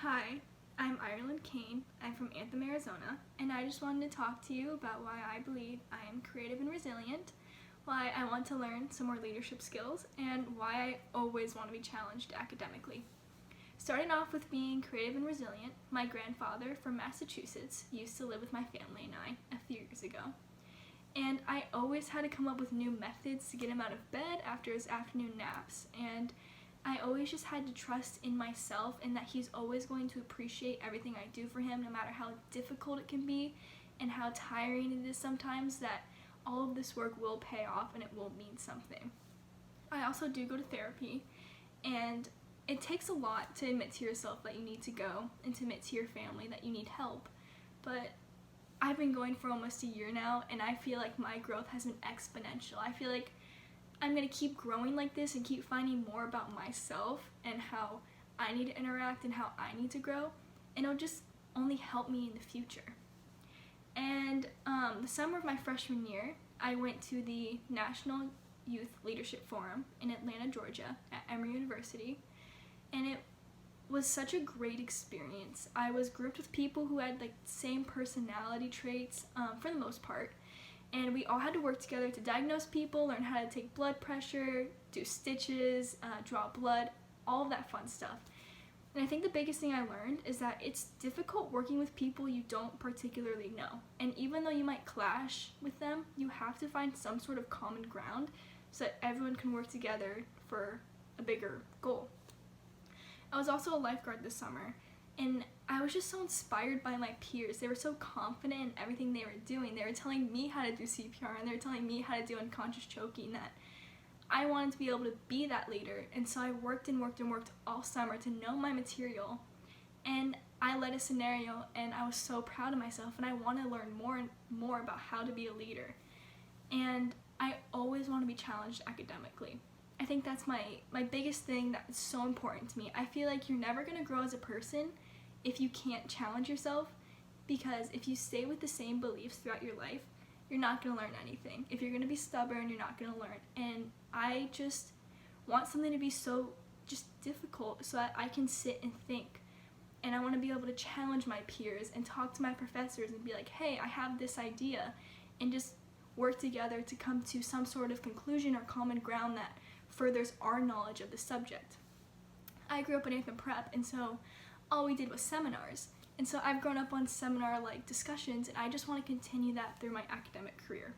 Hi, I'm Ireland Kane. I'm from Anthem, Arizona, and I just wanted to talk to you about why I believe I am creative and resilient, why I want to learn some more leadership skills, and why I always want to be challenged academically. Starting off with being creative and resilient, my grandfather from Massachusetts used to live with my family and I a few years ago. And I always had to come up with new methods to get him out of bed after his afternoon naps, and I always just had to trust in myself and that he's always going to appreciate everything I do for him, no matter how difficult it can be and how tiring it is sometimes, that all of this work will pay off and it will mean something. I also do go to therapy, and it takes a lot to admit to yourself that you need to go and to admit to your family that you need help. But I've been going for almost a year now, and I feel like my growth has been exponential. I feel like I'm going to keep growing like this and keep finding more about myself and how I need to interact and how I need to grow, and it'll just only help me in the future. And the summer of my freshman year, I went to the National Youth Leadership Forum in Atlanta, Georgia at Emory University, and it was such a great experience. I was grouped with people who had like same personality traits for the most part, and we all had to work together to diagnose people, learn how to take blood pressure, do stitches, draw blood, all of that fun stuff. And I think the biggest thing I learned is that it's difficult working with people you don't particularly know. And even though you might clash with them, you have to find some sort of common ground so that everyone can work together for a bigger goal. I was also a lifeguard this summer, and I was just so inspired by my peers. They were so confident in everything they were doing. They were telling me how to do CPR, and they were telling me how to do unconscious choking, that I wanted to be able to be that leader. And so I worked and worked and worked all summer to know my material, and I led a scenario, and I was so proud of myself, and I want to learn more and more about how to be a leader. And I always want to be challenged academically. I think that's my biggest thing that's so important to me. I feel like you're never going to grow as a person if you can't challenge yourself, because if you stay with the same beliefs throughout your life, you're not going to learn anything. If you're going to be stubborn, you're not going to learn. And I just want something to be so just difficult so that I can sit and think. And I want to be able to challenge my peers and talk to my professors and be like, hey, I have this idea, and just work together to come to some sort of conclusion or common ground that furthers our knowledge of the subject. I grew up in Anthem Prep, and so all we did was seminars. And so I've grown up on seminar-like discussions, and I just want to continue that through my academic career.